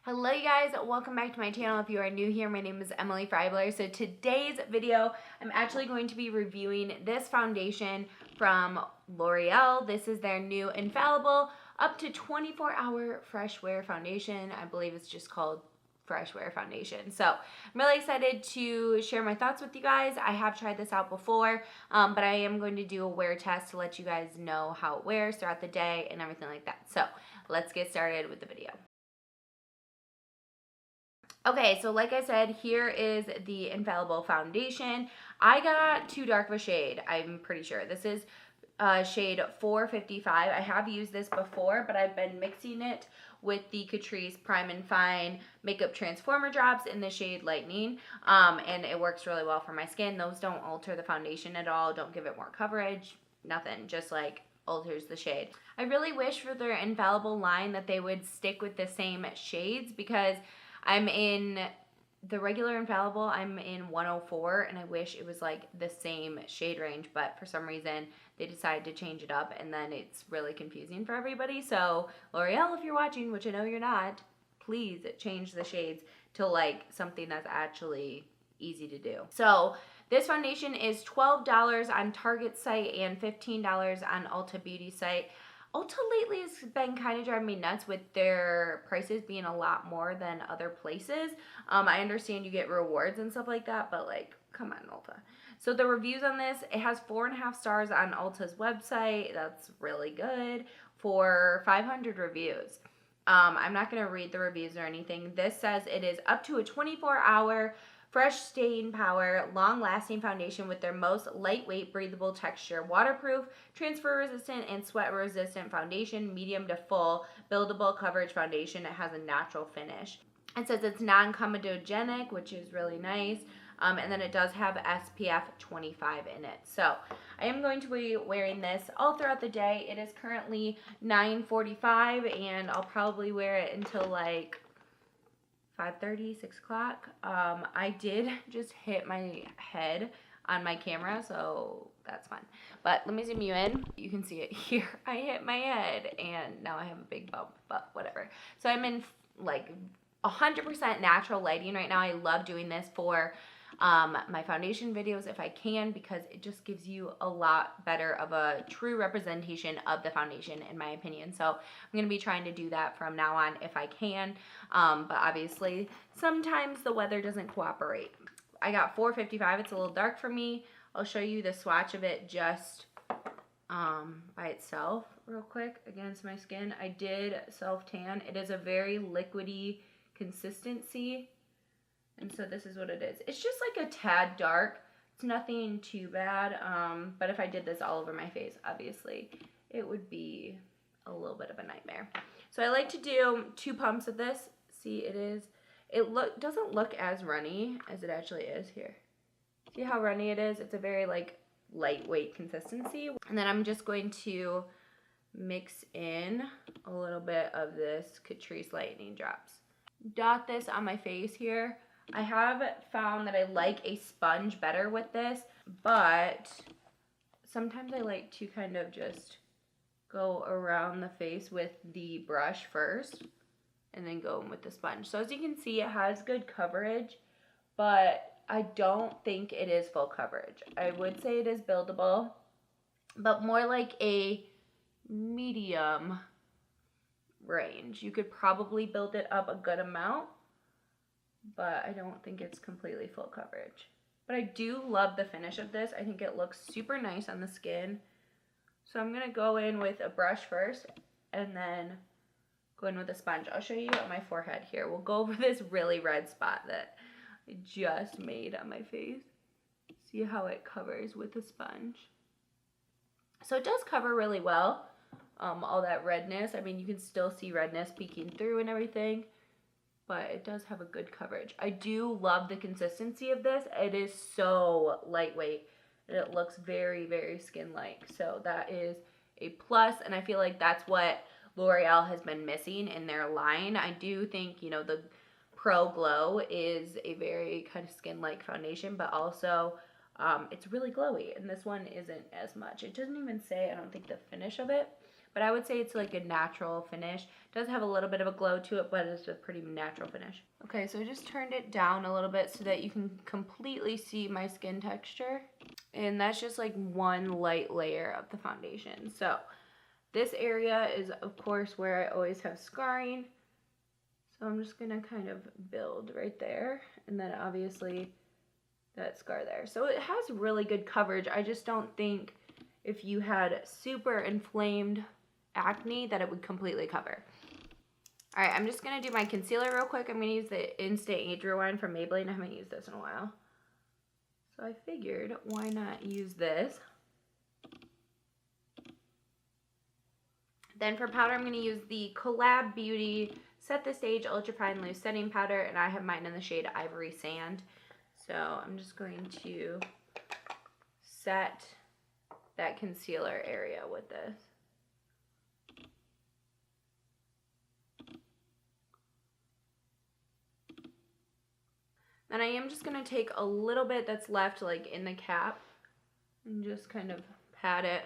Hello you guys, welcome back to my channel. If you are new here, my name is Emily Freybler. So today's video, I'm actually going to be reviewing this foundation from L'Oreal. This is their new Infallible up to 24-hour fresh wear foundation. I believe it's just called fresh wear foundation. So I'm really excited to share my thoughts with you guys. I have tried this out before, but I am going to do a wear test to let you guys know how it wears throughout the day and everything like that. So let's get started with the video. Okay, so like I said, here is the Infallible foundation. I got too dark of a shade, I'm pretty sure. This is shade 455. I have used this before, but I've been mixing it with the Catrice Prime and Fine Makeup Transformer drops in the shade Lightning, and it works really well for my skin. Those don't alter the foundation at all, don't give it more coverage, nothing, just like alters the shade. I really wish for their Infallible line that they would stick with the same shades, because I'm in the regular Infallible, I'm in 104, and I wish it was like the same shade range, but for some reason they decided to change it up, and then it's really confusing for everybody. So L'Oreal, if you're watching, which I know you're not, please change the shades to like something that's actually easy to do. So this foundation is $12 on Target site and $15 on Ulta Beauty site. Ulta lately has been kind of driving me nuts with their prices being a lot more than other places. I understand you get rewards and stuff like that, but like, come on, Ulta. So the reviews on this, it has 4.5 stars on Ulta's website. That's really good for 500 reviews. I'm not going to read the reviews or anything. This says it is up to a 24-hour fresh staying power, long-lasting foundation with their most lightweight, breathable texture, waterproof, transfer-resistant, and sweat-resistant foundation, medium to full, buildable coverage foundation. It has a natural finish. It says it's non-comedogenic, which is really nice, and then it does have SPF 25 in it. So I am going to be wearing this all throughout the day. It is currently 9:45, and I'll probably wear it until like 5:30, 6 o'clock. I did just hit my head on my camera, so that's fun. But let me zoom you in. You can see it here. I hit my head, and now I have a big bump, but whatever. So I'm in like 100% natural lighting right now. I love doing this for my foundation videos if I can, because it just gives you a lot better of a true representation of the foundation, in my opinion. So I'm going to be trying to do that from now on if I can, but obviously sometimes the weather doesn't cooperate. I got 455. It's a little dark for me. I'll show you the swatch of it just by itself real quick against my skin. I did self tan. It is a very liquidy consistency. And so this is what it is. It's just like a tad dark. It's nothing too bad. But if I did this all over my face, obviously, it would be a little bit of a nightmare. So I like to do 2 pumps of this. See, it doesn't look as runny as it actually is here. See how runny it is? It's a very like lightweight consistency. And then I'm just going to mix in a little bit of this Catrice Lightning drops. Dot this on my face here. I have found that I like a sponge better with this, but sometimes I like to kind of just go around the face with the brush first and then go in with the sponge. So as you can see, it has good coverage, but I don't think it is full coverage. I would say it is buildable, but more like a medium range. You could probably build it up a good amount, but I don't think it's completely full coverage. But I do love the finish of this. I think it looks super nice on the skin. So I'm going to go in with a brush first and then go in with a sponge. I'll show you on my forehead here. We'll go over this really red spot that I just made on my face. See how it covers with a sponge. So it does cover really well, all that redness. I mean, you can still see redness peeking through and everything, but it does have a good coverage. I do love the consistency of this. It is so lightweight, and it looks very, very skin-like. So that is a plus, and I feel like that's what L'Oreal has been missing in their line. I do think, you know, the Pro Glow is a very kind of skin-like foundation, but also it's really glowy, and this one isn't as much. It doesn't even say, I don't think, the finish of it, but I would say it's like a natural finish. It does have a little bit of a glow to it, but it's a pretty natural finish. Okay, so I just turned it down a little bit so that you can completely see my skin texture. And that's just like one light layer of the foundation. So this area is, of course, where I always have scarring. So I'm just gonna kind of build right there. And then obviously that scar there. So it has really good coverage. I just don't think if you had super inflamed acne that it would completely cover. All right, I'm just gonna do my concealer real quick. I'm gonna use the Instant Age Rewind from Maybelline. I haven't used this in a while. So I figured, why not use this? Then for powder, I'm gonna use the Collab Beauty Set the Stage Ultra Fine Loose Setting Powder, and I have mine in the shade Ivory Sand. So I'm just going to set that concealer area with this. Then I am just going to take a little bit that's left like in the cap and just kind of pat it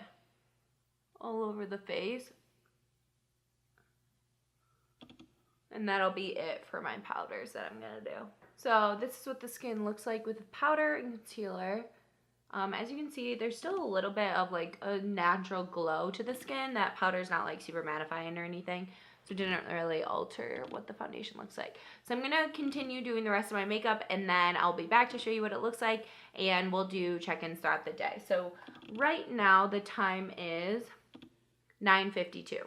all over the face. And that'll be it for my powders that I'm going to do. So this is what the skin looks like with powder and concealer. As you can see, there's still a little bit of like a natural glow to the skin. That powder's not like super mattifying or anything. So it didn't really alter what the foundation looks like. So I'm going to continue doing the rest of my makeup and then I'll be back to show you what it looks like and we'll do check-ins throughout the day. So right now the time is 9:52.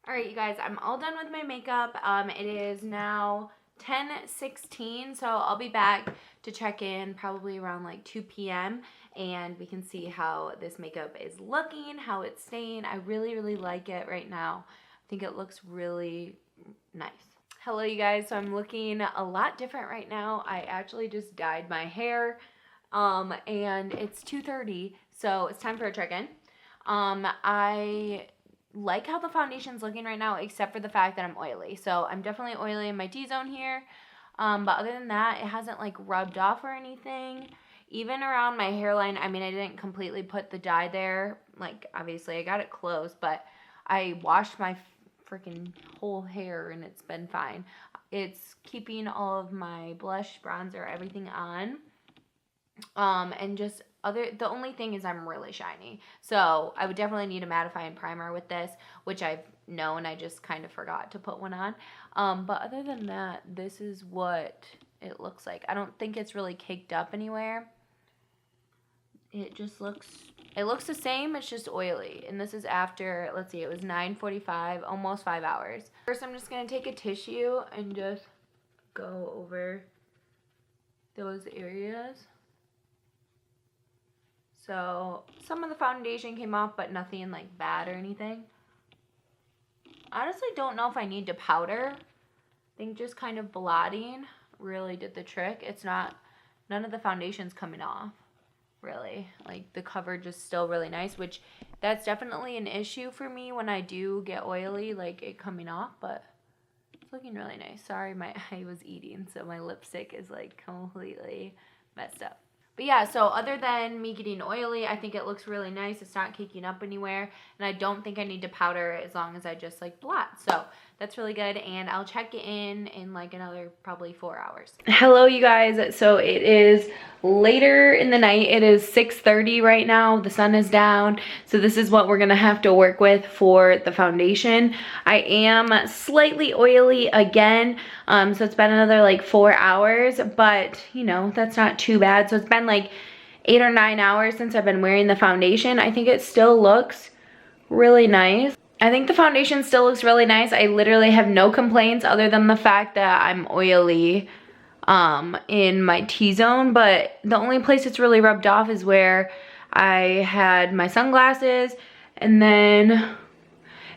All right, you guys, I'm all done with my makeup. It is now 10:16, so I'll be back to check in probably around like 2 p.m. and we can see how this makeup is looking, how it's staying. I really, really like it right now. I think it looks really nice. Hello, you guys. So I'm looking a lot different right now. I actually just dyed my hair, and it's 2:30, so it's time for a check-in. I like how the foundation's looking right now, except for the fact that I'm oily. So I'm definitely oily in my T-zone here. But other than that, it hasn't like rubbed off or anything. Even around my hairline, I mean, I didn't completely put the dye there. Like, obviously, I got it close, but I washed my freaking whole hair and it's been fine. It's keeping all of my blush, bronzer, everything on. And just the only thing is I'm really shiny. So I would definitely need a mattifying primer with this, which I've known. I just kind of forgot to put one on. But other than that, this is what it looks like. I don't think it's really caked up anywhere. It just looks the same. It's just oily. And this is after, let's see, it was 9:45, almost 5 hours. First, I'm just going to take a tissue and just go over those areas. So some of the foundation came off, but nothing like bad or anything. Honestly, don't know if I need to powder. I think just kind of blotting really did the trick. It's not, none of the foundation's coming off, really. Like the coverage is still really nice, which that's definitely an issue for me when I do get oily, like it coming off, but it's looking really nice. Sorry, I was eating, so my lipstick is like completely messed up. But yeah, so other than me getting oily, I think it looks really nice. It's not caking up anywhere. And I don't think I need to powder as long as I just like blot. So that's really good. And I'll check in like another probably 4 hours. Hello, you guys. So it is later in the night. It is 6:30 right now. The sun is down. So this is what we're going to have to work with for the foundation. I am slightly oily again. So it's been another like 4 hours, but you know, that's not too bad. So it's been like 8 or 9 hours since I've been wearing the foundation. I think it still looks really nice. I think the foundation still looks really nice. I literally have no complaints other than the fact that I'm oily in my T-zone, but the only place it's really rubbed off is where I had my sunglasses and then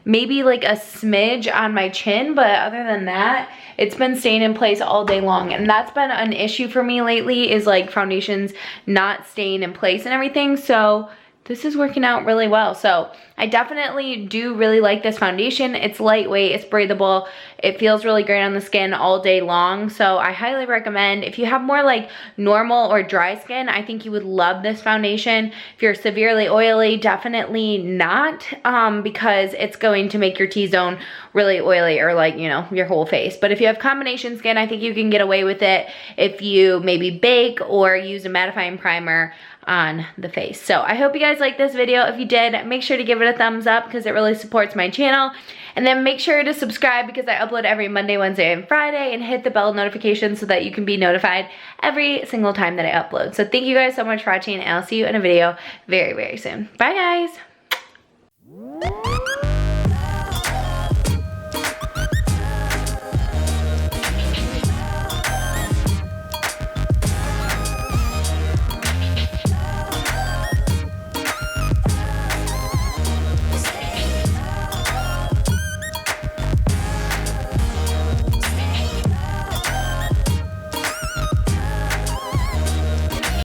maybe like a smidge on my chin, but other than that, it's been staying in place all day long. And that's been an issue for me lately, is like foundations not staying in place and everything. So this is working out really well. So I definitely do really like this foundation. It's lightweight, it's breathable, it feels really great on the skin all day long. So I highly recommend, if you have more like normal or dry skin, I think you would love this foundation. If you're severely oily, definitely not, because it's going to make your T-zone really oily, or like, you know, your whole face. But if you have combination skin, I think you can get away with it if you maybe bake or use a mattifying primer on the face. So I hope you guys liked this video. If you did, make sure to give it a thumbs up because it really supports my channel. And then make sure to subscribe because I upload every Monday, Wednesday, and Friday, and hit the bell notification so that you can be notified every single time that I upload. So thank you guys so much for watching, and I'll see you in a video very, very soon. Bye guys.